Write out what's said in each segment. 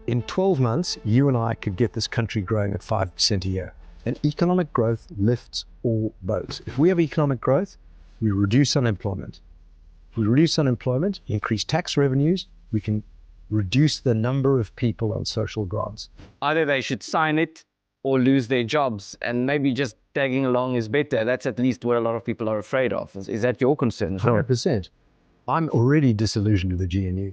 In 12 months, you and I could get this country growing at 5% a year. And economic growth lifts all boats. If we have economic growth, we reduce unemployment. If we reduce unemployment, increase tax revenues, we can reduce the number of people on social grants. Either they should sign it or lose their jobs, and maybe just tagging along is better. That's at least what a lot of people are afraid of. Is that your concern? 100%. I'm already disillusioned with the GNU.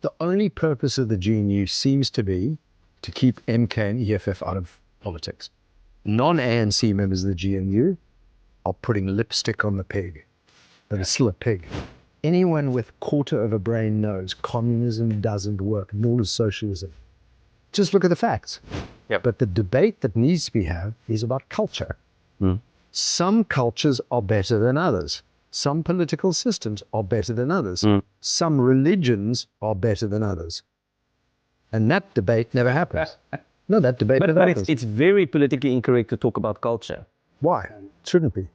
The only purpose of the GNU seems to be to keep MK and EFF out of politics. Non-ANC members of the GNU are putting lipstick on the pig, but it's still a pig. Anyone with quarter of a brain knows communism doesn't work, nor does socialism. Just look at the facts. Yep. But the debate that needs to be had is about culture. Some cultures are better than others. Some political systems are better than others. Some religions are better than others. And that debate never happens. No, that debate never happens. It's very politically incorrect to talk about culture. Why? It shouldn't be.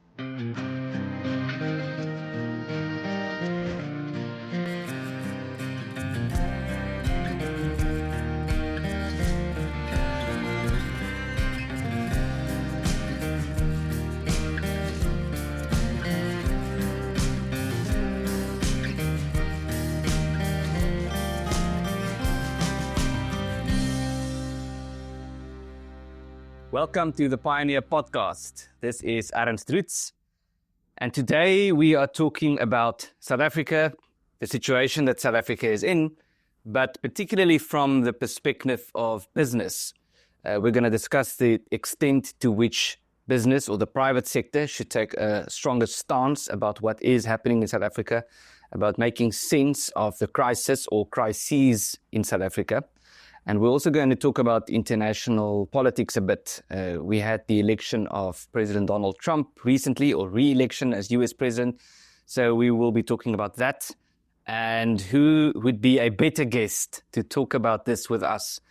Welcome to the Pioneer Podcast. This is Ernst Roots. And today we are talking about South Africa, the situation that South Africa is in, but particularly from the perspective of business. We're going to discuss the extent to which business or the private sector should take a stronger stance about what is happening in South Africa, about making sense of the crisis or crises in South Africa. And we're also going to talk about international politics a bit. We had the election of President Donald Trump recently, or re-election as US president. So we will be talking about that. And who would be a better guest to talk about this with us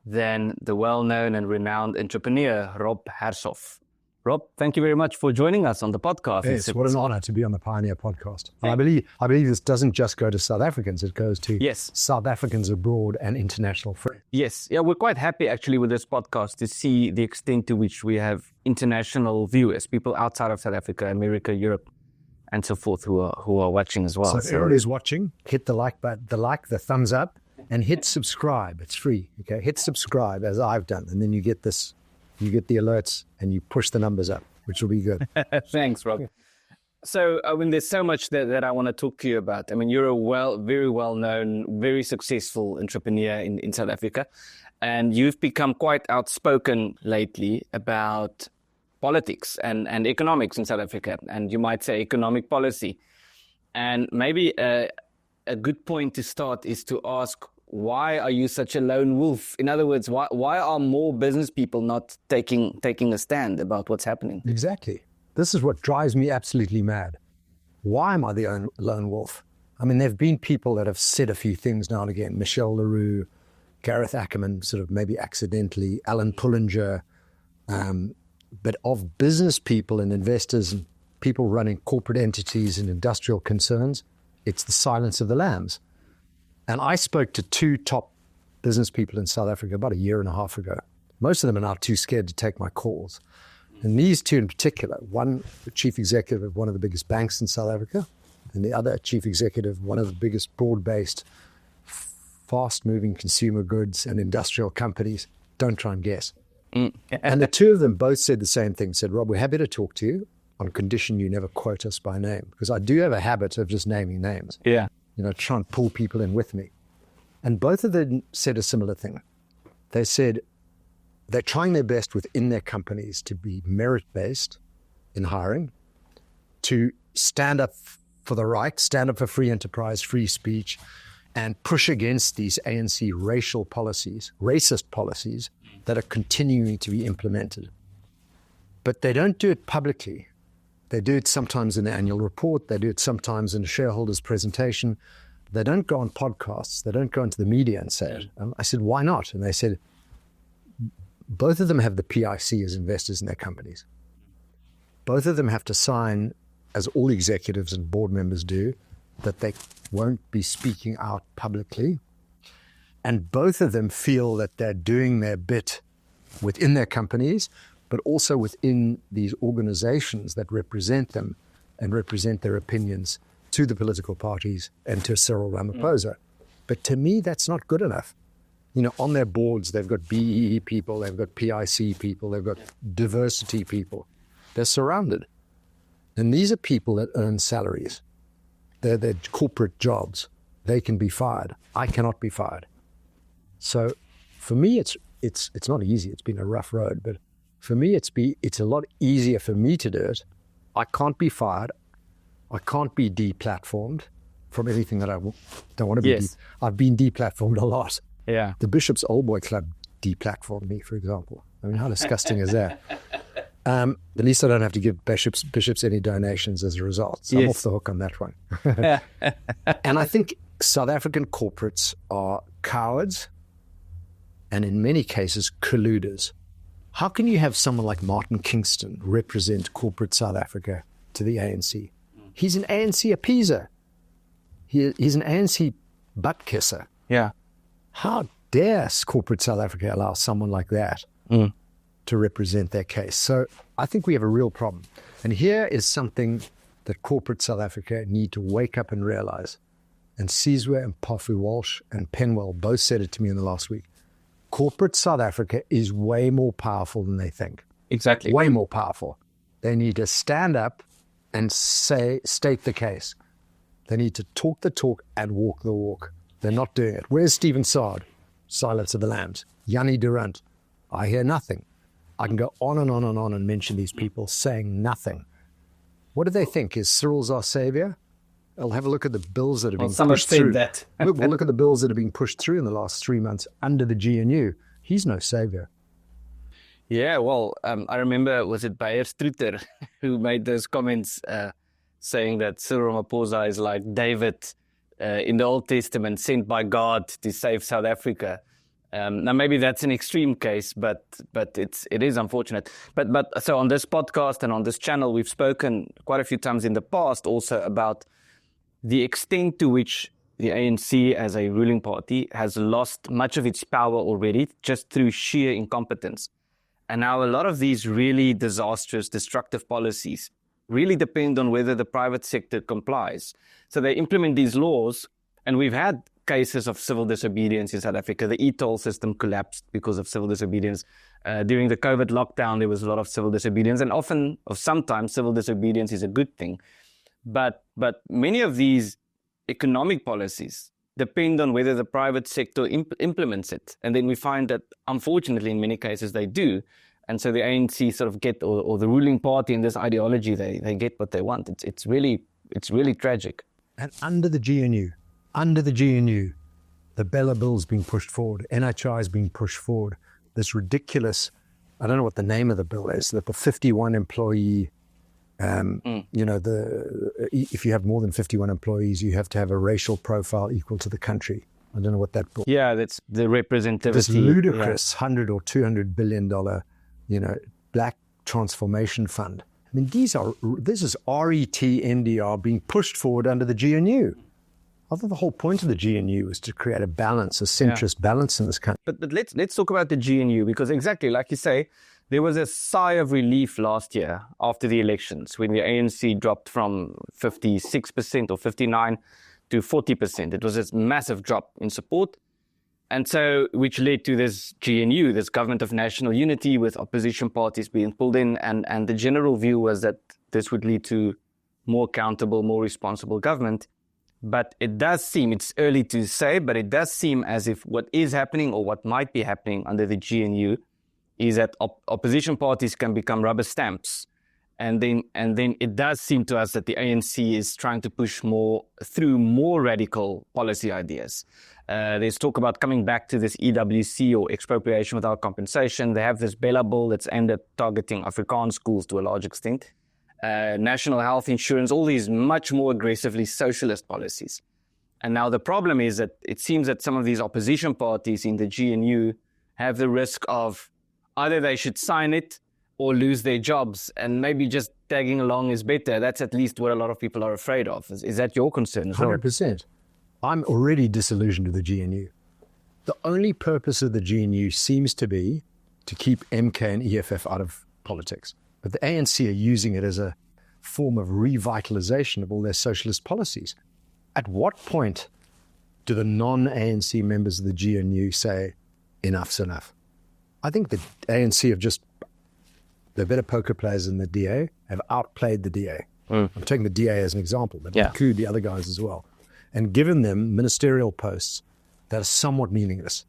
than the well-known and renowned entrepreneur, Rob Hersov. Rob, thank you very much for joining us on the podcast. Yes, what an honor to be on the Pioneer Podcast. And I believe this doesn't just go to South Africans, it goes to South Africans abroad and international friends. Yes, yeah, we're quite happy actually with this podcast to see the extent to which we have international viewers, people outside of South Africa, America, Europe, and so forth who are watching as well. So if everyone is watching, hit the like button, the thumbs up, and hit subscribe. It's free, okay? Hit subscribe as I've done, and then you get this. You get the alerts and you push the numbers up, which will be good. Thanks, Rob. So, there's so much that I want to talk to you about. You're a very well-known, very successful entrepreneur in South Africa. And you've become quite outspoken lately about politics and economics in South Africa. And you might say economic policy. And maybe a good point to start is to ask, why are you such a lone wolf? In other words, why are more business people not taking a stand about what's happening? Exactly. This is what drives me absolutely mad. Why am I the lone wolf? there have been people that have said a few things now and again. Michelle Leroux, Gareth Ackerman, sort of maybe accidentally, Alan Pullinger. But of business people and investors and people running corporate entities and industrial concerns, it's the silence of the lambs. And I spoke to two top business people in South Africa about a year and a half ago. Most of them are now too scared to take my calls. And these two in particular, one the chief executive of one of the biggest banks in South Africa, and the other chief executive of one of the biggest broad-based, fast-moving consumer goods and industrial companies. Don't try and guess. And the two of them both said the same thing, said, Rob, we're happy to talk to you on condition you never quote us by name. Because I do have a habit of just naming names. Yeah. Try and pull people in with me. And both of them said a similar thing. They said they're trying their best within their companies to be merit-based in hiring, to stand up for the right, stand up for free enterprise, free speech, and push against these ANC racial policies, racist policies that are continuing to be implemented. But they don't do it publicly. They do it sometimes in the annual report. They do it sometimes in a shareholders presentation. They don't go on podcasts. They don't go into the media and say it. I said, why not? And they said, both of them have the PIC as investors in their companies. Both of them have to sign, as all executives and board members do, that they won't be speaking out publicly. And both of them feel that they're doing their bit within their companies, but also within these organizations that represent them and represent their opinions to the political parties and to Cyril Ramaphosa. But to me, that's not good enough. You know, on their boards, they've got BEE people, they've got PIC people, they've got diversity people. They're surrounded. And these are people that earn salaries. They're corporate jobs. They can be fired. I cannot be fired. So for me, it's not easy. It's been a rough road, but for me, it's a lot easier for me to do it. I can't be fired. I can't be deplatformed from anything that I don't want to be. Yes. I've been deplatformed a lot. Yeah. The Bishop's Old Boy Club deplatformed me, for example. I mean, how disgusting is that? At least I don't have to give bishops any donations as a result. So I'm off the hook on that one. And I think South African corporates are cowards and in many cases colluders. How can you have someone like Martin Kingston represent corporate South Africa to the ANC? He's an ANC appeaser. He's an ANC butt kisser. Yeah. How dare corporate South Africa allow someone like that to represent their case? So I think we have a real problem. And here is something that corporate South Africa need to wake up and realize. And Sizwe and Pafu Walsh and Penwell both said it to me in the last week. Corporate South Africa is way more powerful than they think. Exactly. Way more powerful. They need to stand up and state the case. They need to talk the talk and walk the walk. They're not doing it. Where's Stephen Saad? Silence of the Lambs. Yanni Durant. I hear nothing. I can go on and on and on and mention these people saying nothing. What do they think? Is Cyril's our savior? I'll have a look at the bills that have been pushed through. That. We'll look at the bills that have been pushed through in the last 3 months under the GNU. He's no savior. Yeah, well, I remember, was it Bayer Strutter who made those comments saying that Cyril Ramaphosa is like David in the Old Testament, sent by God to save South Africa. Now, maybe that's an extreme case, but it is unfortunate. But so on this podcast and on this channel, we've spoken quite a few times in the past also about the extent to which the ANC as a ruling party has lost much of its power already just through sheer incompetence. And now a lot of these really disastrous, destructive policies really depend on whether the private sector complies. So they implement these laws, and we've had cases of civil disobedience in South Africa. The e-toll system collapsed because of civil disobedience. During the COVID lockdown, there was a lot of civil disobedience, and often, or sometimes, civil disobedience is a good thing. But many of these economic policies depend on whether the private sector implements it. And then we find that, unfortunately, in many cases, they do. And so the ANC sort of get, or the ruling party in this ideology, they get what they want. It's really tragic. And under the GNU, the Bella Bill's being pushed forward, NHI is being pushed forward. This ridiculous, I don't know what the name of the bill is, that the 51 employee, you know, if you have more than 51 employees, you have to have a racial profile equal to the country. I don't know what that bill. Yeah, that's the representativity. This ludicrous $100 or $200 billion, black transformation fund. I mean, this is RET-NDR being pushed forward under the GNU. I thought the whole point of the GNU was to create a balance, a centrist balance in this country. But let's talk about the GNU, because exactly like you say, there was a sigh of relief last year after the elections when the ANC dropped from 56% or 59% to 40%. It was this massive drop in support. And so, which led to this GNU, this government of national unity with opposition parties being pulled in. And the general view was that this would lead to more accountable, more responsible government. But it does seem, it's early to say, but it does seem as if what is happening or what might be happening under the GNU is that opposition parties can become rubber stamps. And then it does seem to us that the ANC is trying to push through more radical policy ideas. There's talk about coming back to this EWC or expropriation without compensation. They have this Bella Bill that's aimed at targeting Afrikaans schools to a large extent. National health insurance, all these much more aggressively socialist policies. And now the problem is that it seems that some of these opposition parties in the GNU have the risk of either they should sign it or lose their jobs, and maybe just tagging along is better. That's at least what a lot of people are afraid of. Is that your concern as well? 100%. I'm already disillusioned with the GNU. The only purpose of the GNU seems to be to keep MK and EFF out of politics. But the ANC are using it as a form of revitalization of all their socialist policies. At what point do the non-ANC members of the GNU say, enough's enough? I think the ANC have just, they're better poker players than the DA, have outplayed the DA. I'm taking the DA as an example, but include the other guys as well, and given them ministerial posts that are somewhat meaningless.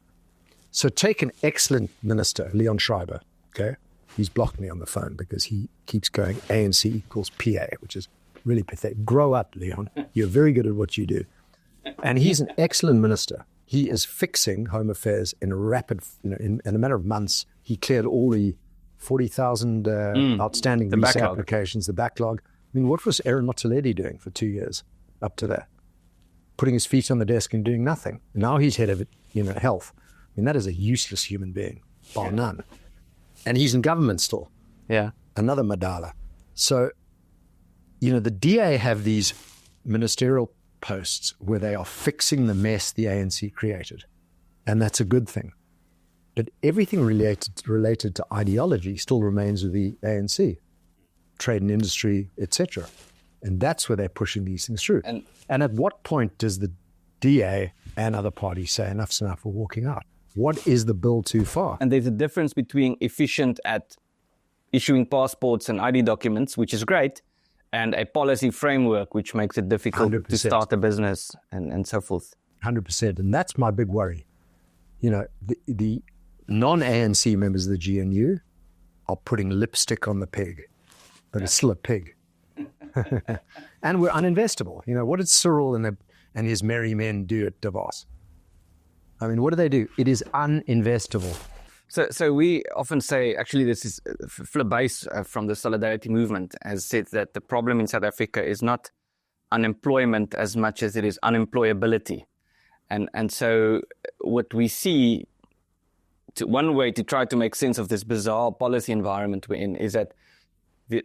So take an excellent minister, Leon Schreiber, okay? He's blocked me on the phone because he keeps going ANC equals PA, which is really pathetic. Grow up, Leon. You're very good at what you do. And he's an excellent minister. He is fixing Home Affairs in a rapid, in a matter of months. He cleared all the 40,000 outstanding visa applications, the backlog. I mean, what was Aaron Motsoaledi doing for 2 years up to that? Putting his feet on the desk and doing nothing. Now he's head of health. I mean, that is a useless human being, bar none. And he's in government still. Yeah. Another Madala. So, the DA have these ministerial posts where they are fixing the mess the ANC created. And that's a good thing. But everything related to ideology still remains with the ANC. Trade and industry, etc. And that's where they're pushing these things through. And at what point does the DA and other parties say enough's enough, we're walking out? What is the bill too far? And there's a difference between efficient at issuing passports and ID documents, which is great, and a policy framework, which makes it difficult 100%. to start a business and so forth. 100%. And that's my big worry. The non-ANC members of the GNU are putting lipstick on the pig, but it's still a pig. And we're uninvestable. What did Cyril and his merry men do at Davos? I mean, what do they do? It is uninvestable. So we often say, actually, this is Philip Buys from the Solidarity Movement has said that the problem in South Africa is not unemployment as much as it is unemployability. And so what we see, one way to try to make sense of this bizarre policy environment we're in is that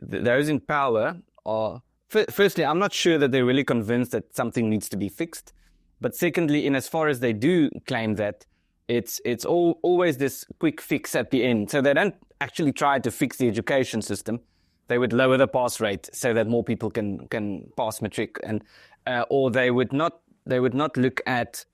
those in power are, firstly, I'm not sure that they're really convinced that something needs to be fixed. But secondly, in as far as they do claim that, it's always this quick fix at the end. So they don't actually try to fix the education system. They would lower the pass rate so that more people can pass matric, or they would not look at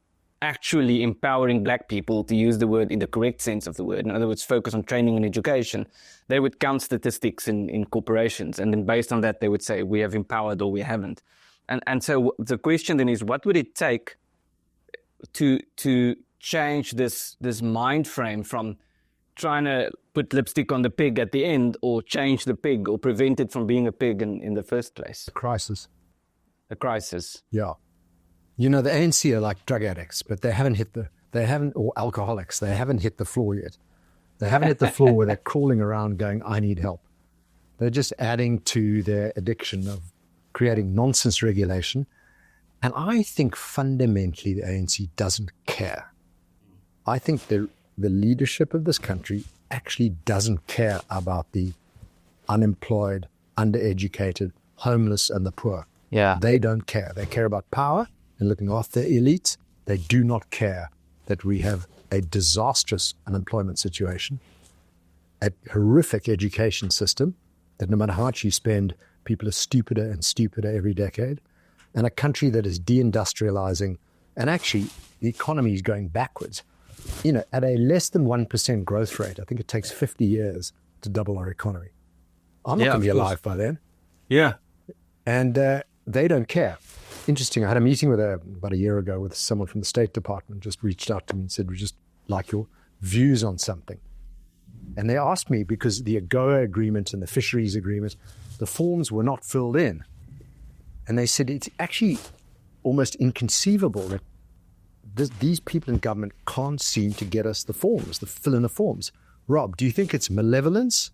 actually empowering black people, to use the word in the correct sense of the word. In other words, focus on training and education. They would count statistics in corporations, and then based on that, they would say we have empowered or we haven't. And so the question then is, what would it take to change this mind frame from trying to put lipstick on the pig at the end, or change the pig, or prevent it from being a pig in the first place? A crisis. A crisis. Yeah. The ANC are like drug addicts, but or alcoholics, they haven't hit the floor yet. They haven't hit the floor where they're crawling around going, I need help. They're just adding to their addiction of creating nonsense regulation. And I think fundamentally the ANC doesn't care. I think the leadership of this country actually doesn't care about the unemployed, undereducated, homeless, and the poor. Yeah. They don't care. They care about power and looking after the elites. They do not care that we have a disastrous unemployment situation, a horrific education system, that no matter how much you spend, people are stupider and stupider every decade, and a country that is deindustrializing, and actually the economy is going backwards. At a less than 1% growth rate, I think it takes 50 years to double our economy. I'm not going to be alive by then. Yeah. And they don't care. Interesting, I had a meeting about a year ago with someone from the State Department, just reached out to me and said, we just like your views on something. And they asked me, because the AGOA agreement and the fisheries agreement, the forms were not filled in. And they said it's actually almost inconceivable that these people in government can't seem to get us the forms, the fill in the forms. Rob, do you think it's malevolence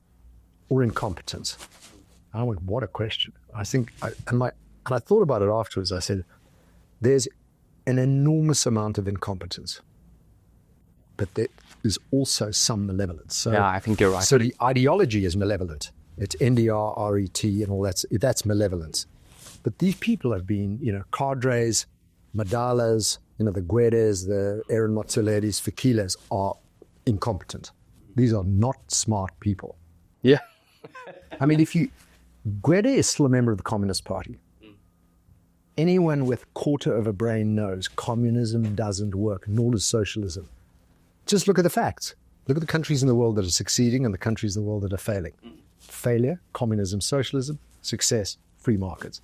or incompetence? I went, what a question. I think, and I thought about it afterwards. I said, there's an enormous amount of incompetence, but there is also some malevolence. So, yeah, I think you're right. So the ideology is malevolent. It's NDR, RET, and all that. That's malevolence. But these people have been, cadres, madalas, the Guedes, the Aaron Motsoleris, Fakilas are incompetent. These are not smart people. Yeah. I mean, Guede is still a member of the Communist Party. Anyone with quarter of a brain knows communism doesn't work, nor does socialism. Just look at the facts. Look at the countries in the world that are succeeding and the countries in the world that are failing. Failure, communism, socialism, success, free markets.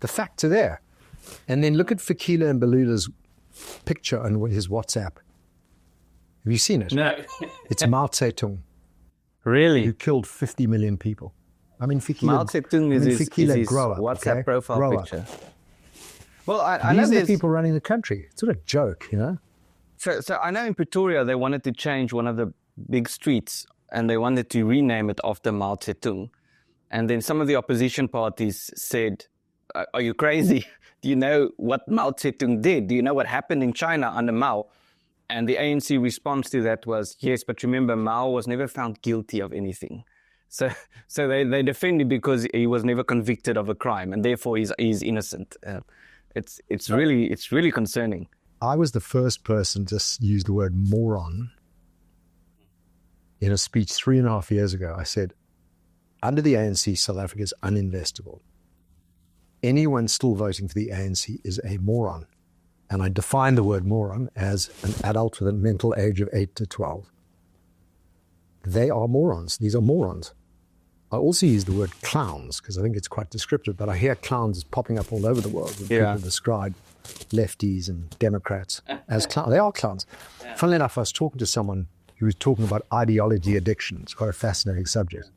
The facts are there. And then look at Fakila and Belula's picture on his WhatsApp. Have you seen it? No. It's Mao Zedong, Really? who killed 50 million people. I mean, Fakila, Mao Zedong is his grow up, WhatsApp okay? profile Grow picture. Up. Well, I know These are the there's... people running the country. It's sort of a joke, So I know in Pretoria, they wanted to change one of the big streets and they wanted to rename it after Mao Zedong. And then some of the opposition parties said, are you crazy? Do you know what Mao Zedong did? Do you know what happened in China under Mao? And the ANC response to that was, yes, but remember, Mao was never found guilty of anything. So they defended because he was never convicted of a crime and therefore he's innocent. It's really concerning. I was the first person to use the word moron in a speech 3.5 years ago. I said, under the ANC, South Africa is uninvestable. Anyone still voting for the ANC is a moron. And I define the word moron as an adult with a mental age of 8 to 12. They are morons. These are morons. I also use the word clowns because I think it's quite descriptive, but I hear clowns popping up all over the world when people describe lefties and Democrats as clowns. They are clowns. Yeah. Funnily enough, I was talking to someone who was talking about ideology addiction. It's quite a fascinating subject.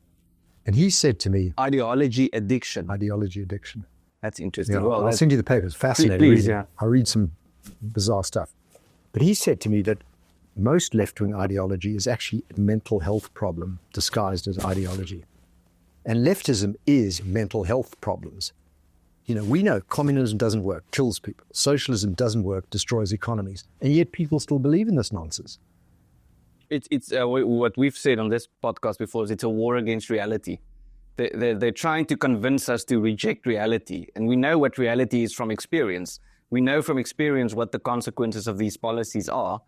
And he said to me... Ideology addiction. Ideology addiction. That's interesting. Yeah, well, I'll send you the papers. Fascinating. Please, yeah. I'll read some bizarre stuff. But he said to me that most left-wing ideology is actually a mental health problem disguised as ideology. And leftism is mental health problems. We know communism doesn't work, kills people. Socialism doesn't work, destroys economies. And yet people still believe in this nonsense. It's what we've said on this podcast before is it's a war against reality. They're trying to convince us to reject reality. And we know what reality is from experience. We know from experience what the consequences of these policies are.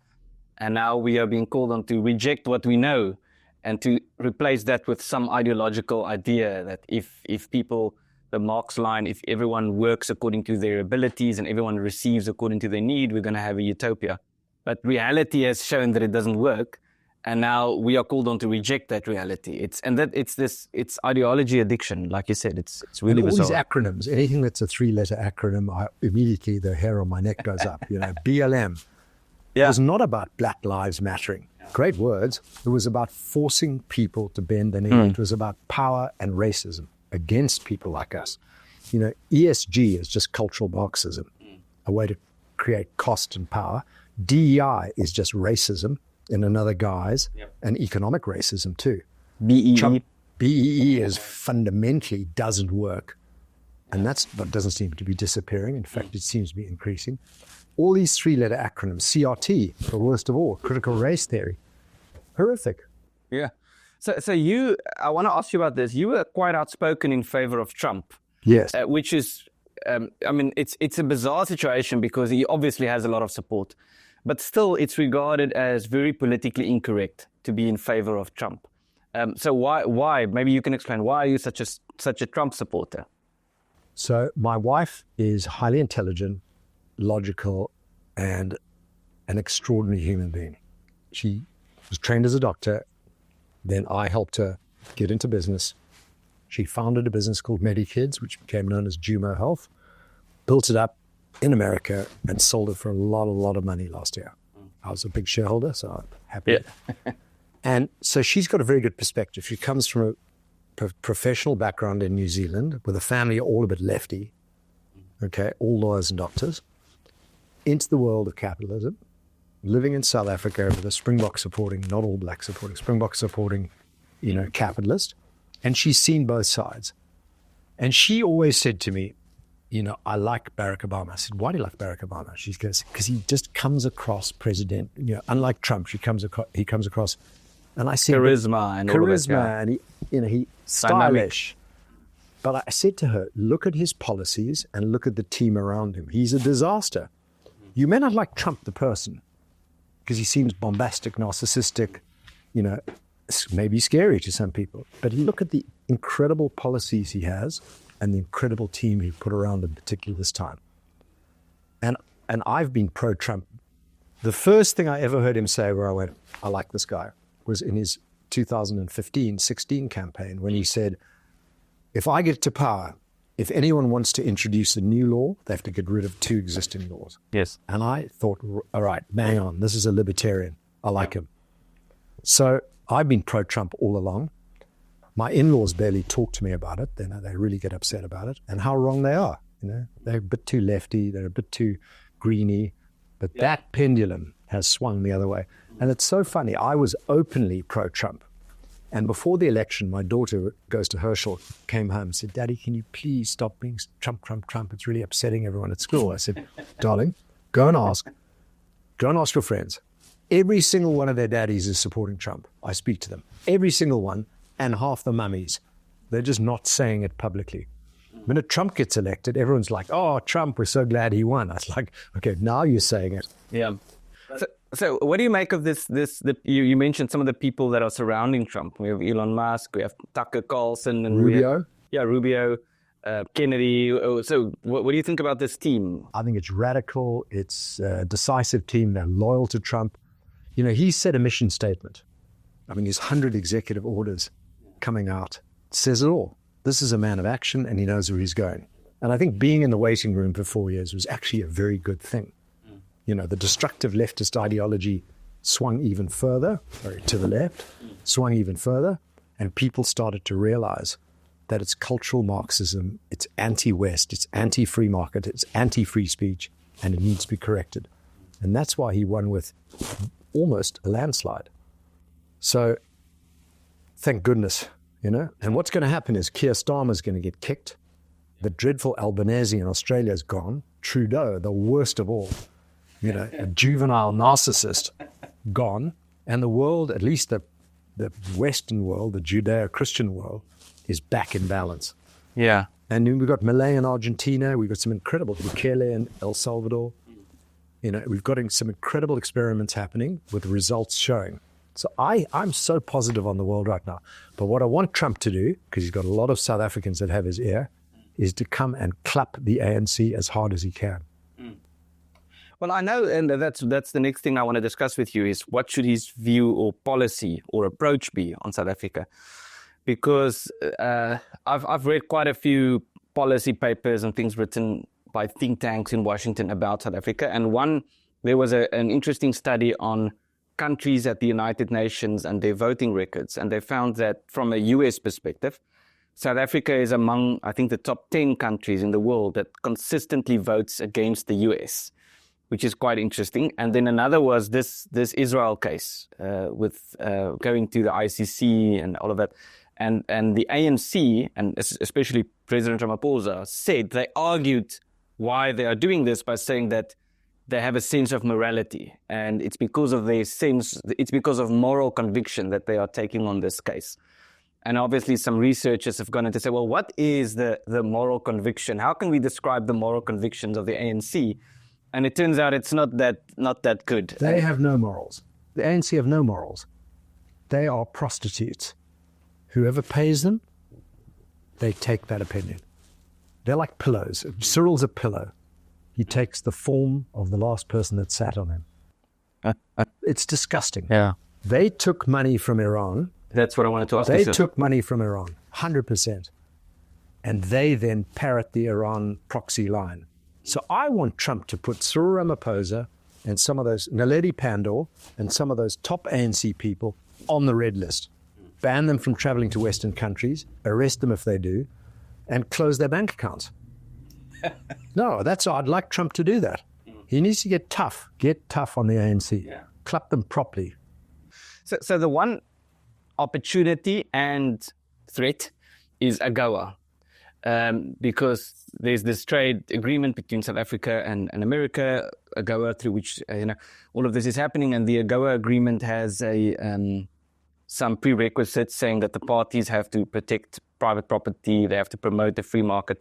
And now we are being called on to reject what we know and to replace that with some ideological idea that if people, the Marx line, if everyone works according to their abilities and everyone receives according to their need, we're going to have a utopia. But reality has shown that it doesn't work. And now we are called on to reject that reality. It's ideology addiction, like you said. It's really bizarre. All these acronyms, anything that's a 3-letter acronym, immediately the hair on my neck goes up. BLM. Yeah. It was not about Black Lives Mattering. Great words. It was about forcing people to bend the knee. It was about power and racism against people like us. ESG is just cultural Marxism, a way to create cost and power. DEI is just racism in another guise, and economic racism too. BEE is fundamentally doesn't work. And that doesn't seem to be disappearing. In fact, it seems to be increasing. All these 3-letter acronyms, CRT, the worst of all, critical race theory, horrific. Yeah. So I want to ask you about this. You were quite outspoken in favor of Trump. Yes. Which is, it's a bizarre situation because he obviously has a lot of support. But still, it's regarded as very politically incorrect to be in favor of Trump. So why? Maybe you can explain. Why are you such a Trump supporter? So my wife is highly intelligent, logical, and an extraordinary human being. She was trained as a doctor. Then I helped her get into business. She founded a business called MediKids, which became known as Jumo Health, built it up in America and sold it for a lot of money last year. I was a big shareholder, so I'm happy. Yeah. And so she's got a very good perspective. She comes from a professional background in New Zealand with a family all a bit lefty, okay, all lawyers and doctors, into the world of capitalism, living in South Africa with a Springbok supporting, not all black supporting, Springbok supporting, capitalist. And she's seen both sides. And she always said to me, I like Barack Obama. I said, why do you like Barack Obama? She goes, because he just comes across president, unlike Trump, he comes across, and I said, charisma and all of that, and he's stylish. But I said to her, look at his policies and look at the team around him. He's a disaster. You may not like Trump the person, because he seems bombastic, narcissistic, maybe scary to some people. But look at the incredible policies he has and the incredible team he put around him, particularly this time. And I've been pro-Trump. The first thing I ever heard him say where I went, I like this guy, was in his 2015-16 campaign when he said, if I get to power, if anyone wants to introduce a new law, they have to get rid of 2 existing laws. Yes. And I thought, all right, bang on. This is a libertarian. I like him. So I've been pro-Trump all along. My in-laws barely talk to me about it. They really get upset about it and how wrong they are. They're a bit too lefty. They're a bit too greeny. But that pendulum has swung the other way. And it's so funny. I was openly pro-Trump. And before the election, my daughter goes to Hersov, came home and said, Daddy, can you please stop being Trump, Trump, Trump? It's really upsetting everyone at school. I said, darling, go and ask your friends. Every single one of their daddies is supporting Trump. I speak to them. Every single one, and half the mummies. They're just not saying it publicly. The minute Trump gets elected, everyone's like, oh, Trump, we're so glad he won. I was like, okay, now you're saying it. Yeah. So what do you make of this? You mentioned some of the people that are surrounding Trump. We have Elon Musk, we have Tucker Carlson. And Rubio. Rubio, Kennedy. So what do you think about this team? I think it's radical. It's a decisive team. They're loyal to Trump. He said a mission statement. I mean, his 100 executive orders coming out says it all. This is a man of action, and he knows where he's going. And I think being in the waiting room for 4 years was actually a very good thing. The destructive leftist ideology swung even further, to the left, swung even further, and people started to realize that it's cultural Marxism, it's anti-West, it's anti-free market, it's anti-free speech, and it needs to be corrected. And that's why he won with almost a landslide. So, thank goodness, And what's going to happen is Keir Starmer's going to get kicked. The dreadful Albanese in Australia is gone. Trudeau, the worst of all, a juvenile narcissist, gone. And the world, at least the Western world, the Judeo-Christian world, is back in balance. Yeah. And we've got Malay in Argentina. We've got some incredible, Bukele in El Salvador. We've got some incredible experiments happening with results showing. So I'm so positive on the world right now. But what I want Trump to do, because he's got a lot of South Africans that have his ear, is to come and clap the ANC as hard as he can. Well, I know, and that's the next thing I want to discuss with you is what should his view or policy or approach be on South Africa? Because I've read quite a few policy papers and things written by think tanks in Washington about South Africa. And there was an interesting study on countries at the United Nations and their voting records. And they found that from a US perspective, South Africa is among, I think, the top 10 countries in the world that consistently votes against the US, which is quite interesting. And then another was this Israel case with going to the ICC and all of that. And the ANC, and especially President Ramaphosa, said they argued why they are doing this by saying that they have a sense of morality. And it's because of it's because of moral conviction that they are taking on this case. And obviously some researchers have gone in to say, well, what is the moral conviction? How can we describe the moral convictions of the ANC? And it turns out it's not that good. They have no morals. The ANC have no morals. They are prostitutes. Whoever pays them, they take that opinion. They're like pillows. Cyril's a pillow. He takes the form of the last person that sat on him. It's disgusting. Yeah. They took money from Iran. That's what I wanted to ask you. They took money from Iran, 100%. And they then parrot the Iran proxy line. So I want Trump to put Cyril Ramaphosa and some of those, Naledi Pandor, and some of those top ANC people on the red list. Ban them from traveling to Western countries, arrest them if they do, and close their bank accounts. No, I'd like Trump to do that. He needs to get tough on the ANC. Yeah. Clap them properly. So the one opportunity and threat is AGOA. Because there's this trade agreement between South Africa and America, AGOA, through which all of this is happening, and the AGOA agreement has some prerequisites saying that the parties have to protect private property, they have to promote the free market,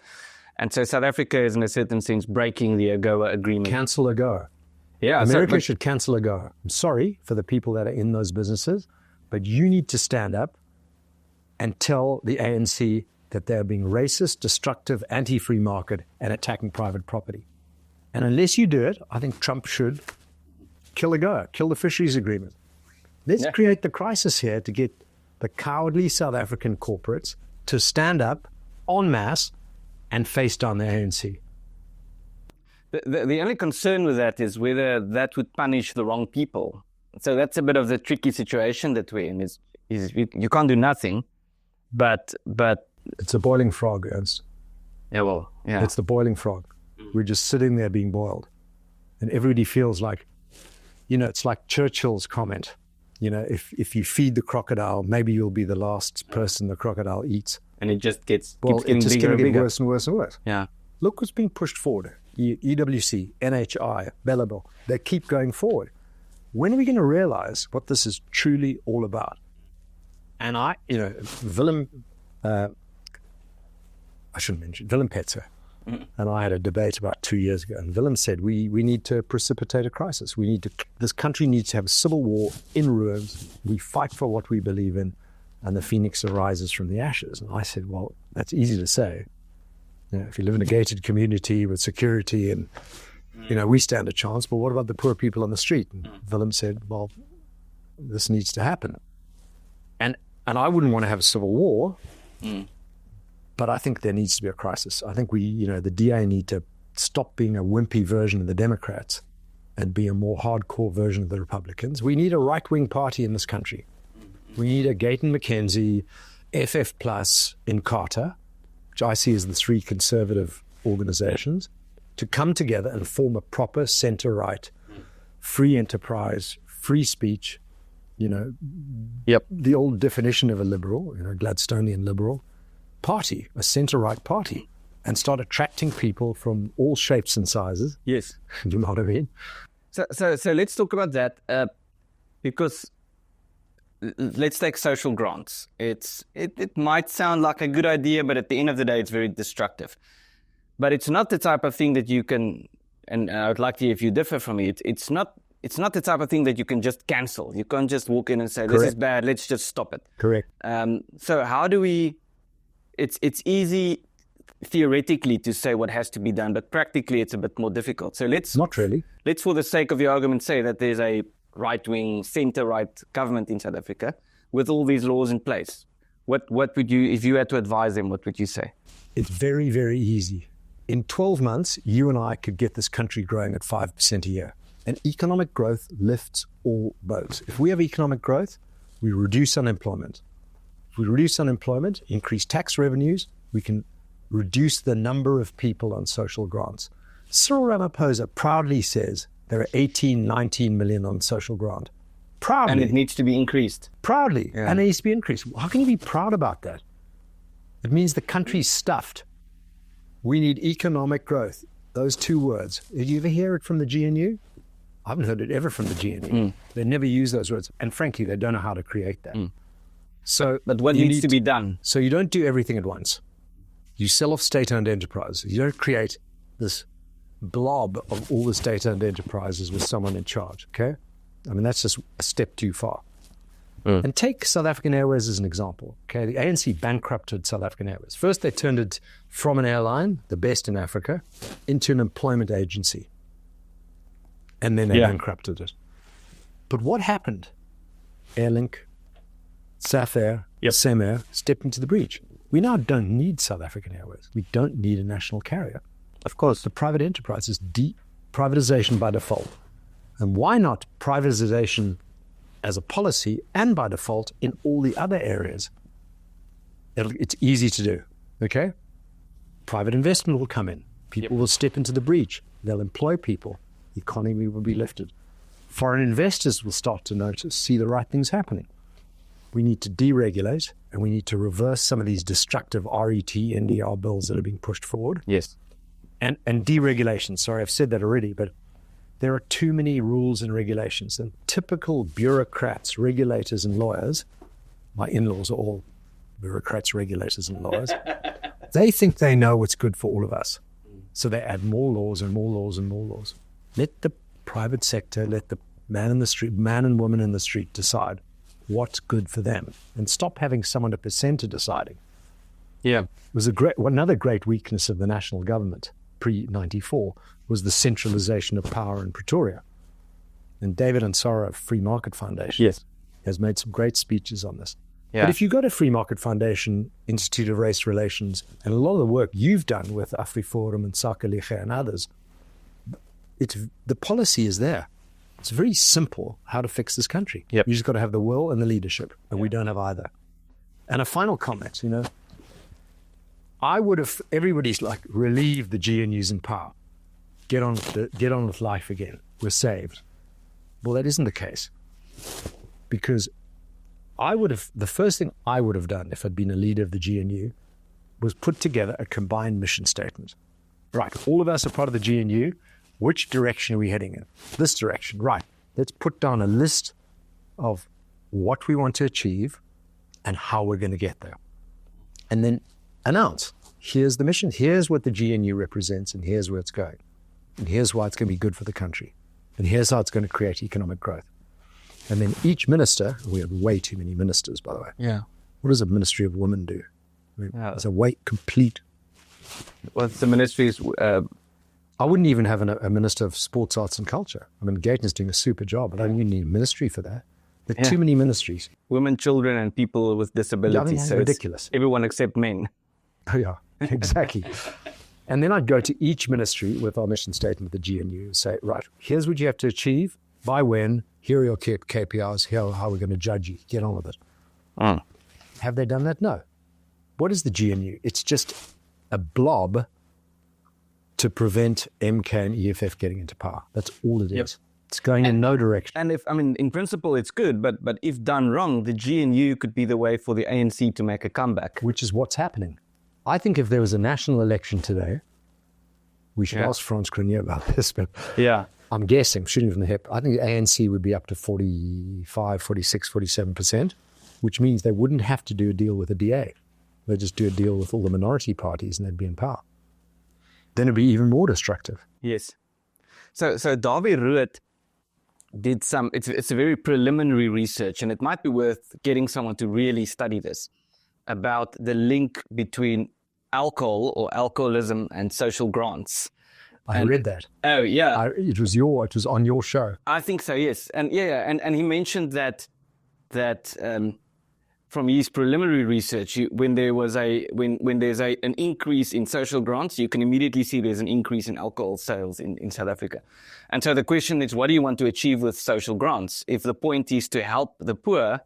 and so South Africa is in a certain sense breaking the AGOA agreement. Cancel AGOA. Yeah, America should cancel AGOA. I'm sorry for the people that are in those businesses, but you need to stand up and tell the ANC that they're being racist, destructive, anti-free market, and attacking private property. And unless you do it, I think Trump should kill AGOA, kill the fisheries agreement. Let's create the crisis here to get the cowardly South African corporates to stand up en masse and face down the ANC. The only concern with that is whether that would punish the wrong people. So that's a bit of the tricky situation that we're in. Is you can't do nothing, but it's a boiling frog, Ernst. Yeah. It's the boiling frog. We're just sitting there being boiled, and everybody feels like, it's like Churchill's comment. If you feed the crocodile, maybe you'll be the last person the crocodile eats. And it just keeps it's just going to get worse and worse and worse. Yeah. Look what's being pushed forward. EWC, NHI, Bellable, they keep going forward. When are we going to realize what this is truly all about? And Willem Petzer and I had a debate about 2 years ago, and Willem said we need to precipitate a crisis. This country needs to have a civil war in ruins. We fight for what we believe in, and the phoenix arises from the ashes. And I said, well, that's easy to say. If you live in a gated community with security and, we stand a chance, but what about the poor people on the street? And Willem said, well, this needs to happen. And I wouldn't want to have a civil war, but I think there needs to be a crisis. I think the DA need to stop being a wimpy version of the Democrats and be a more hardcore version of the Republicans. We need a right-wing party in this country. We need a Gayton McKenzie, FF Plus in Carter, which I see as the three conservative organizations, to come together and form a proper center-right, free enterprise, free speech, the old definition of a liberal, Gladstonian liberal party, a center-right party, and start attracting people from all shapes and sizes. Yes. You know what I mean? So let's talk about that, because let's take social grants. It might sound like a good idea, but at the end of the day, it's very destructive. But it's not the type of thing that you can, and I would like to hear if you differ from me, it's not the type of thing that you can just cancel. You can't just walk in and say, this is bad, let's just stop it. Correct. So how do we, it's easy theoretically to say what has to be done, but practically it's a bit more difficult. So Not really. Let's, for the sake of the argument, say that there's a right-wing, center-right government in South Africa with all these laws in place. What would you, if you had to advise them, what would you say? It's very, very easy. In 12 months, you and I could get this country growing at 5% a year. And economic growth lifts all boats. If we have economic growth, we reduce unemployment. If we reduce unemployment, increase tax revenues, we can reduce the number of people on social grants. Cyril Ramaphosa proudly says there are 18, 19 million on social grant. Proudly. And it needs to be increased. Proudly. Yeah. And it needs to be increased. How can you be proud about that? It means the country's stuffed. We need economic growth. Those two words. Did you ever hear it from the GNU? I haven't heard it ever from the GNU. They never use those words. And frankly, they don't know how to create that. So, but what needs to be done? So you don't do everything at once. You sell off state-owned enterprises. You don't create this blob of all the state-owned enterprises with someone in charge, okay? I mean, that's just a step too far. And take South African Airways as an example, okay? The ANC bankrupted South African Airways. First, they turned it from an airline, the best in Africa, into an employment agency. And then they bankrupted it. But what happened? Airlink, Safair, Semair stepped into the breach. We now don't need South African Airways. We don't need a national carrier. Of course, the private enterprise is privatization by default. And why not privatization as a policy and by default in all the other areas? It's easy to do, okay? Private investment will come in. People will step into the breach. They'll employ people. The economy will be lifted. Foreign investors will start to notice, see the right things happening. We need to deregulate, and we need to reverse some of these destructive RET, NDR bills that are being pushed forward. Yes. And deregulation. Sorry, I've said that already, but there are too many rules and regulations. And typical bureaucrats, regulators, and lawyers, my in-laws are all bureaucrats, regulators, and lawyers, they think they know what's good for all of us. So they add more laws and more laws and more laws. Let the private sector, let the man and woman in the street decide what's good for them, and stop having someone at the center deciding. Yeah. It was another great weakness of the national government pre-94 was the centralization of power in Pretoria. And David Ansara of Free Market Foundation has made some great speeches on this. Yeah. But if you go to Free Market Foundation, Institute of Race Relations, and a lot of the work you've done with AfriForum and Sakalige and others, the policy is there. It's very simple how to fix this country. Yep. You just got to have the will and the leadership, and we don't have either. And a final comment, everybody's like, relieve the GNUs in power. Get on with life again. We're saved. Well, that isn't the case. Because the first thing I would have done if I'd been a leader of the GNU was put together a combined mission statement. Right, all of us are part of the GNU. Which direction are we heading in? This direction, right. Let's put down a list of what we want to achieve and how we're going to get there. And then announce, here's the mission, here's what the GNU represents, and here's where it's going. And here's why it's going to be good for the country. And here's how it's going to create economic growth. And then each minister, we have way too many ministers, by the way. Yeah. What does a Ministry of Women do? It's a complete. Well, the ministries... I wouldn't even have a Minister of Sports, Arts and Culture. I mean, Gayton's doing a super job, but I don't even need a ministry for that. There are too many ministries. Women, children, and people with disabilities. It's ridiculous. Everyone except men. Oh, yeah, exactly. And then I'd go to each ministry with our mission statement with the GNU and say, right, here's what you have to achieve, by when, here are your KPIs, here are how we're going to judge you. Get on with it. Have they done that? No. What is the GNU? It's just a blob to prevent MK and EFF getting into power. That's all it is. It's going in no direction. And in principle, it's good, but if done wrong, the GNU could be the way for the ANC to make a comeback. Which is what's happening. I think if there was a national election today, we should ask Frans Cronje about this, but I'm guessing, shooting from the hip, I think the ANC would be up to 45, 46, 47%, which means they wouldn't have to do a deal with the DA. They'd just do a deal with all the minority parties and they'd be in power. Then it'd be even more destructive. Yes. So Davie Rood did it's a very preliminary research, and it might be worth getting someone to really study this, about the link between alcohol or alcoholism and social grants. I read that. Oh, yeah. It was on your show. I think so, yes. And and he mentioned that from his preliminary research, when there's an increase in social grants, you can immediately see there's an increase in alcohol sales in South Africa. And so the question is, what do you want to achieve with social grants? If the point is to help the poor,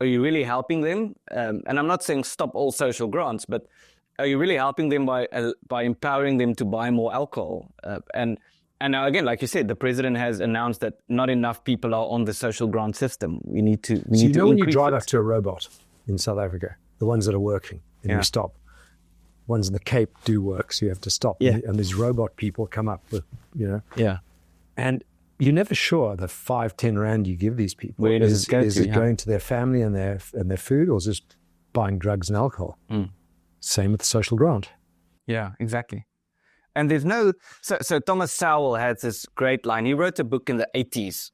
are you really helping them? And I'm not saying stop all social grants, but are you really helping them by empowering them to buy more alcohol? And now again, like you said, the president has announced that not enough people are on the social grant system. We need to when you drive up to a robot in South Africa, the ones that are working, and you stop. Ones in the Cape do work, so you have to stop. Yeah. And these robot people come up with, and you're never sure the 5-10 rand you give these people. Where does it go is it going to their family and their food, or is it just buying drugs and alcohol? Same with the social grant. Yeah, exactly. And there's so Thomas Sowell had this great line. He wrote a book in the 80s.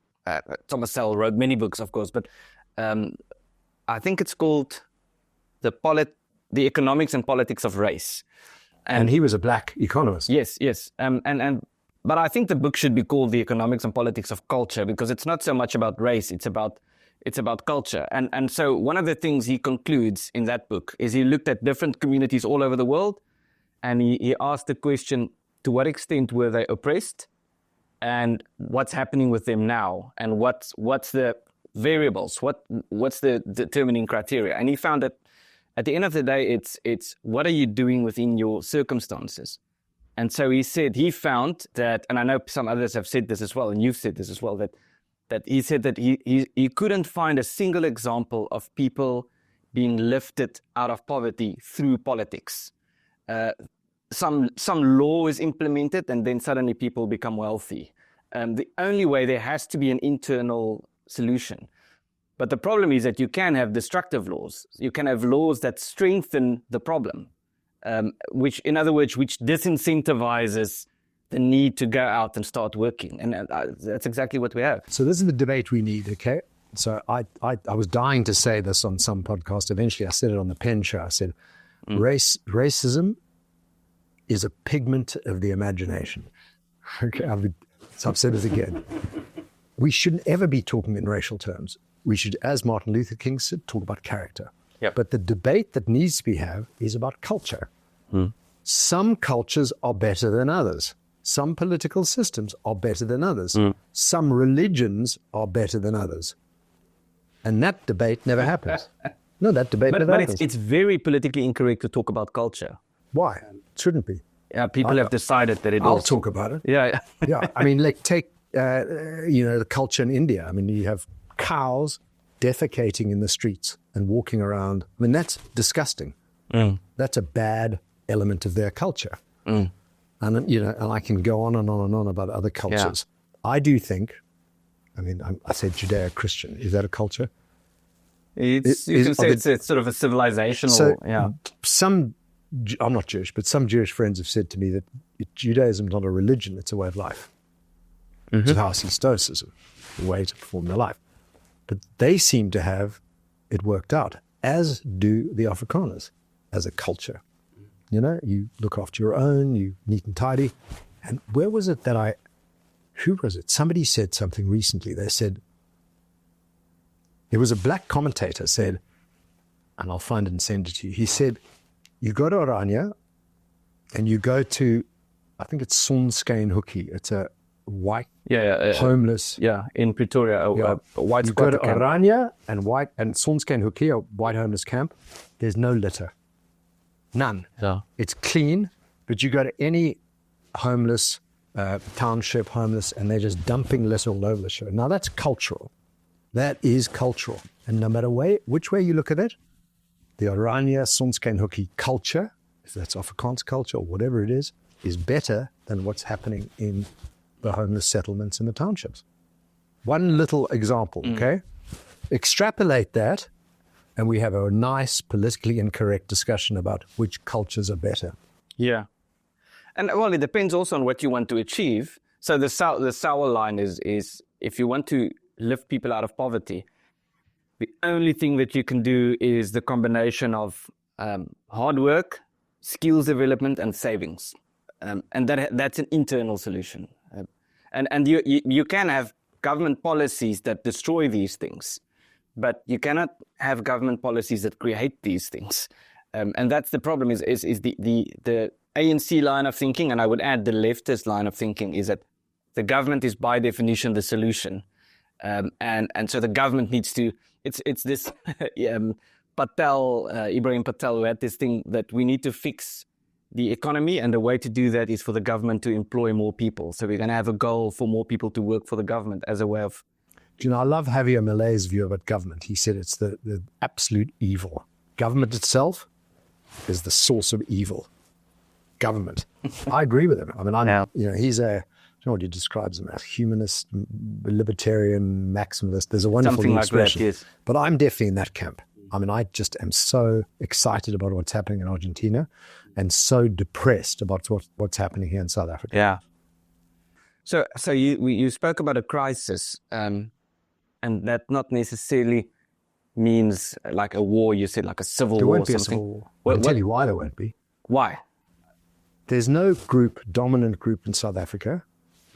Thomas Sowell wrote many books, of course, but I think it's called The Economics and Politics of Race. And he was a black economist. Yes. But I think the book should be called The Economics and Politics of Culture, because it's not so much about race, it's about culture. And so one of the things he concludes in that book is he looked at different communities all over the world, and he asked the question, to what extent were they oppressed, and what's happening with them now, and what's the variables, what's the determining criteria. And he found that at the end of the day, it's what are you doing within your circumstances. And so he found that, and I know some others have said this as well, and you've said this as well, that he said that he couldn't find a single example of people being lifted out of poverty through politics. Some law is implemented and then suddenly people become wealthy. The only way, there has to be an internal solution. But the problem is that you can have destructive laws. You can have laws that strengthen the problem, which disincentivizes the need to go out and start working. And that's exactly what we have. So this is the debate we need, okay? So I was dying to say this on some podcast. Eventually I said it on the Penn show. I said, racism is a pigment of the imagination. Okay, so I've said it again. We shouldn't ever be talking in racial terms. We should, as Martin Luther King said, talk about character. Yep. But the debate that needs to be had is about culture. Some cultures are better than others. Some political systems are better than others. Some religions are better than others. And that debate never happens. No, that debate never happens. But it's very politically incorrect to talk about culture. Why? It shouldn't be. Yeah, people have decided that I'll talk about it. Yeah. Yeah, I mean, like take, the culture in India. I mean, you have cows defecating in the streets and walking around. I mean, that's disgusting. That's a bad element of their culture. And, and I can go on and on and on about other cultures. Yeah. I do think, I said Judeo-Christian. Is that a culture? You can say it's sort of a civilizational, Some, I'm not Jewish, but some Jewish friends have said to me that Judaism is not a religion, it's a way of life. It's a house in Stoicism, a way to perform their life. But they seem to have it worked out, as do the Afrikaners, as a culture. You look after your own, you neat and tidy. And where was it that who was it? Somebody said something recently. They said, it was a black commentator said, and I'll find it and send it to you. He said, you go to Oranje and you go to, I think it's Sonskynhoekie. It's a white, homeless. Yeah, in Pretoria, a white You go to Oranje and Sonskynhoekie, a white homeless camp. There's no litter. None. Yeah. It's clean, but you go to any homeless, township homeless, and they're just dumping litter all over the show. Now that's cultural. That is cultural. And no matter which way you look at it, the Oranje Sonskynhoekie culture, if that's Afrikaans culture or whatever it is better than what's happening in the homeless settlements in the townships. One little example, okay? Extrapolate that, and we have a nice politically incorrect discussion about which cultures are better. Yeah. And well, it depends also on what you want to achieve. So the sour line is if you want to lift people out of poverty, the only thing that you can do is the combination of hard work, skills development, and savings. And that's an internal solution. And you can have government policies that destroy these things, but you cannot have government policies that create these things. And that's the problem is the ANC line of thinking, and I would add the leftist line of thinking, is that the government is by definition the solution. And so the government needs to, it's this Ibrahim Patel, who had this thing that we need to fix the economy, and the way to do that is for the government to employ more people. So we're going to have a goal for more people to work for the government as a way of... Do you know, I love Javier Milei's view of government. He said it's the absolute evil. Government itself is the source of evil. Government. I agree with him. He's I don't know what he describes him as, humanist, libertarian, maximalist. There's a wonderful something expression. Like that, yes. But I'm definitely in that camp. I just am so excited about what's happening in Argentina and so depressed about what's happening here in South Africa. Yeah. So you spoke about a crisis, and that not necessarily means like a war. You said like a civil war or something. There won't be a civil war. I'll tell you why there won't be. Why? There's no dominant group in South Africa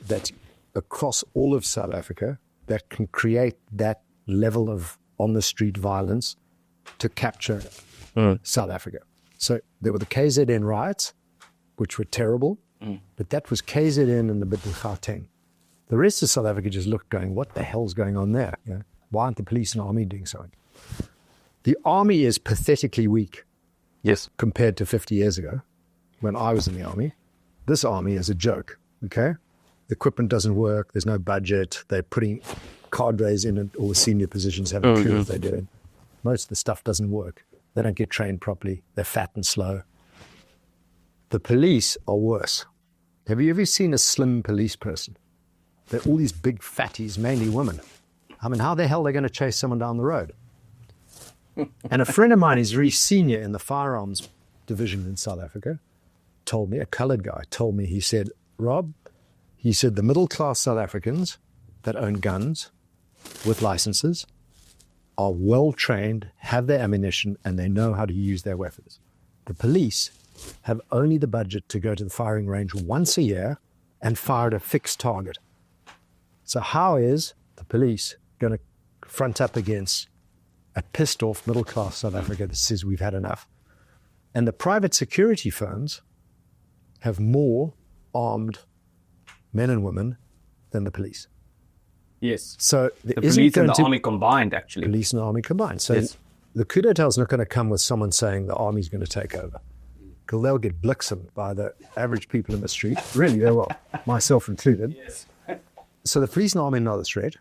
that's across all of South Africa that can create that level of on-the-street violence to capture South Africa. So there were the KZN riots, which were terrible, but that was KZN and the bit of Gauteng. The rest of South Africa just looked going, what the hell's going on there? Why aren't the police and army doing something? The army is pathetically weak compared to 50 years ago when I was in the army. This army is a joke, okay? The equipment doesn't work, there's no budget, they're putting cadres in all the senior positions, haven't a clue what they're doing. Most of the stuff doesn't work. They don't get trained properly. They're fat and slow. The police are worse. Have you ever seen a slim police person? They're all these big fatties, mainly women. How the hell are they going to chase someone down the road? And a friend of mine is very senior in the firearms division in South Africa, told me, a colored guy told me, he said, Rob, He said the middle-class South Africans that own guns with licenses are well-trained, have their ammunition, and they know how to use their weapons. The police have only the budget to go to the firing range once a year and fire at a fixed target. So how is the police going to front up against a pissed-off middle-class South Africa that says we've had enough? And the private security firms have more armed men and women than the police. Yes. So the police and the army combined, actually. Police and the army combined. So yes. The coup d'etat is not going to come with someone saying the army's going to take over. Because they'll get blixened by the average people in the street. Really, they will, myself included. Yes. So the police and army are not a threat.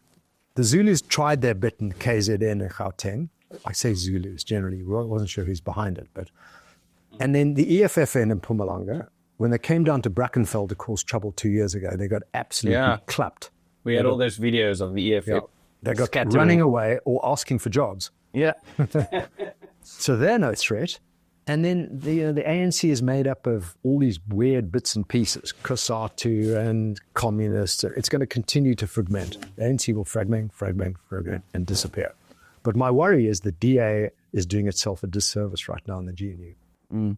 The Zulus tried their bit in KZN and Gauteng. I say Zulus generally. I wasn't sure who's behind it. And then the EFFN in Mpumalanga, when they came down to Brackenfell to cause trouble 2 years ago, they got absolutely clapped. We had all those videos of the EFF. Yeah, they got scattering. running away or asking for jobs. Yeah. So they're no threat. And then the ANC is made up of all these weird bits and pieces, COSATU and communists. It's going to continue to fragment. The ANC will fragment, and disappear. But my worry is the DA is doing itself a disservice right now in the GNU. Mm.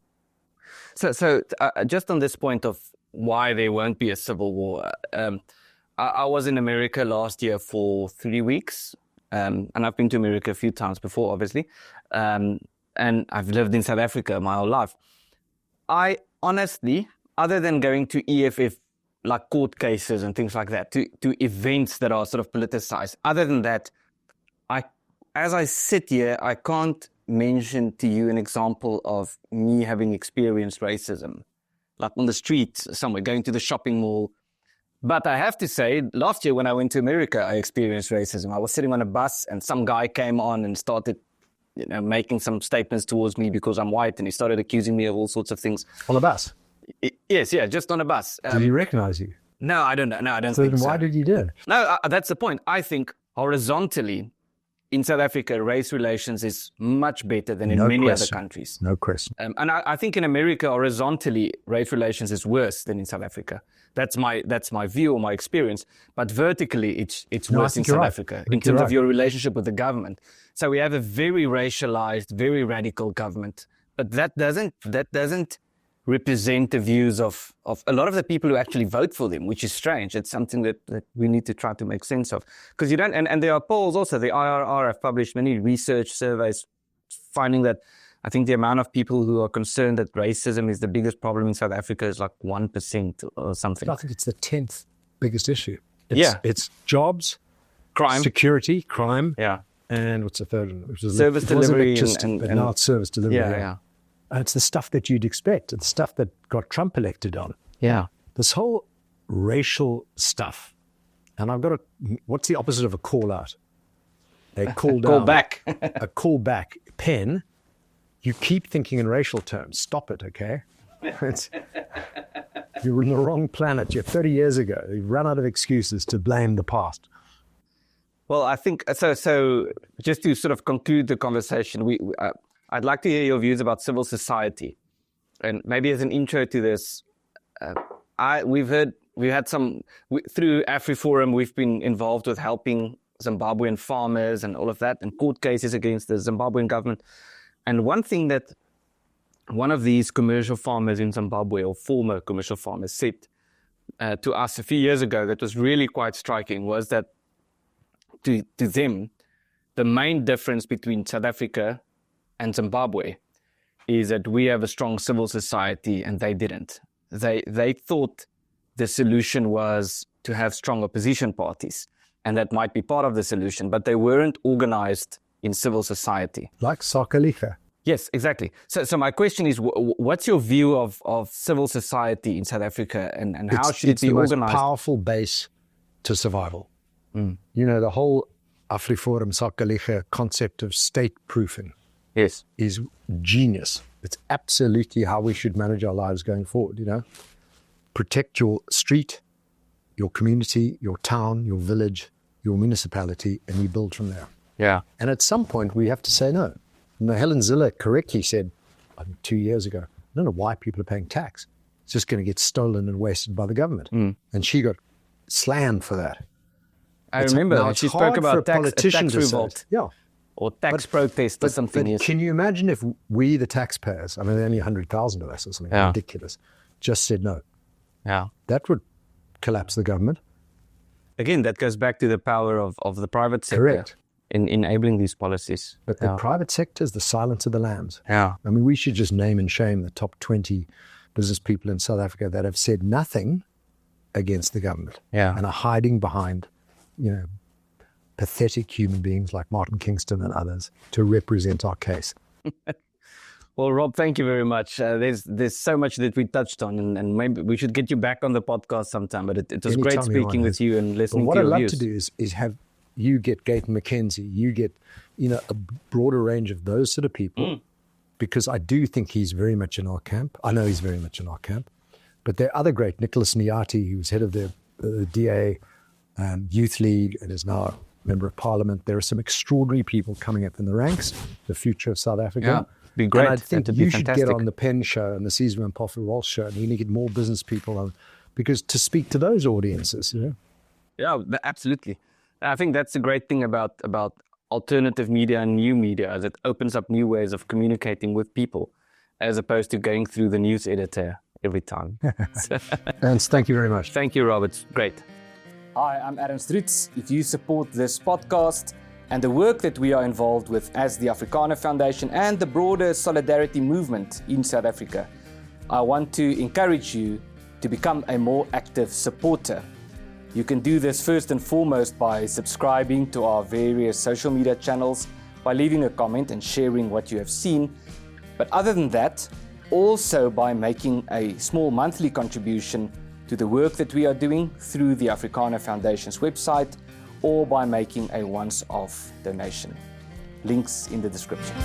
So just on this point of why there won't be a civil war, I was in America last year for 3 weeks, and I've been to America a few times before, obviously, and I've lived in South Africa my whole life. I honestly, other than going to EFF, like court cases and things like that, to events that are sort of politicized, other than that, as I sit here, I can't mention to you an example of me having experienced racism, like on the street somewhere, going to the shopping mall. But I have to say, last year when I went to America, I experienced racism. I was sitting on a bus and some guy came on and started, making some statements towards me because I'm white, and he started accusing me of all sorts of things. On a bus? Yes, just on a bus. Did he recognize you? No, I don't know. No, I don't so think then so. Why did you do it? No, that's the point. I think horizontally, in South Africa, race relations is much better than in many other countries. No question. And I think in America, horizontally, race relations is worse than in South Africa. That's my view or my experience. But vertically, it's worse in South Africa in terms of your relationship with the government. So we have a very racialized, very radical government. But that doesn't represent the views of a lot of the people who actually vote for them, which is strange. It's something that we need to try to make sense of. Because you don't, and there are polls also. The IRR have published many research surveys finding that I think the amount of people who are concerned that racism is the biggest problem in South Africa is like 1% or something. I think it's the 10th biggest issue. It's jobs, crime, security, crime. Yeah. And what's the third one? Which was service delivery. But now it's service delivery. Yeah. And it's the stuff that you'd expect. It's the stuff that got Trump elected on. Yeah. This whole racial stuff. And what's the opposite of a call out? A call down. Call back. A call back. Pen. You keep thinking in racial terms. Stop it, okay? You're in the wrong planet. You're 30 years ago. You've run out of excuses to blame the past. Well, I think, so just to sort of conclude the conversation, I'd like to hear your views about civil society. And maybe as an intro to this, through AfriForum, we've been involved with helping Zimbabwean farmers and all of that, and court cases against the Zimbabwean government. And one thing that one of these commercial farmers in Zimbabwe, or former commercial farmers, said to us a few years ago that was really quite striking was that to them, the main difference between South Africa and Zimbabwe is that we have a strong civil society and they didn't. They thought the solution was to have strong opposition parties, and that might be part of the solution, but they weren't organized in civil society. Like Sakaliga. Yes, exactly. So my question is, what's your view of civil society in South Africa, and how should it be organized? It's the most powerful base to survival. Mm. The whole AfriForum Sakaliga concept of state-proofing is genius. It's absolutely how we should manage our lives going forward, Protect your street, your community, your town, your village, your municipality, and you build from there. Yeah. And at some point, we have to say no. And Helen Zille correctly said, I think 2 years ago, I don't know why people are paying tax. It's just going to get stolen and wasted by the government. Mm. And she got slammed for that. I remember now that it's she spoke hard for about a tax politician to say- revolt Yeah. or tax protest or something. But Yes. can you imagine if we, the taxpayers, I mean, there are only 100,000 of us or something ridiculous, just said no? Yeah. That would collapse the government. Again, that goes back to the power of the private sector. Correct. In enabling these policies. But the private sector is the silence of the lambs. Yeah. I mean, we should just name and shame the top 20 business people in South Africa that have said nothing against the government and are hiding behind, pathetic human beings like Martin Kingston and others to represent our case. Well, Rob, thank you very much. There's so much that we touched on, and maybe we should get you back on the podcast sometime. But it was great speaking with you and listening to your views. What I'd love to do is have you get Gayton McKenzie, you get, a broader range of those sort of people, because I do think he's very much in our camp. I know he's very much in our camp. But there are other great, Nicholas Niati, who's head of the DA Youth League and is now a member of Parliament. There are some extraordinary people coming up in the ranks, the future of South Africa. Yeah, be great. And I think That'd you be should fantastic. get on the Penn show and the Caesar and Poffer Walsh show, and you need to get more business people on, because to speak to those audiences, Yeah, absolutely. I think that's the great thing about alternative media and new media, is it opens up new ways of communicating with people, as opposed to going through the news editor every time. Ernst, thank you very much. Thank you, Robert. Great. Hi, I'm Aaron Strutz. If you support this podcast and the work that we are involved with as the Afrikaner Foundation and the broader solidarity movement in South Africa, I want to encourage you to become a more active supporter. You can do this first and foremost by subscribing to our various social media channels, by leaving a comment and sharing what you have seen. But other than that, also by making a small monthly contribution to the work that we are doing through the Afrikaner Foundation's website, or by making a once-off donation. Links in the description.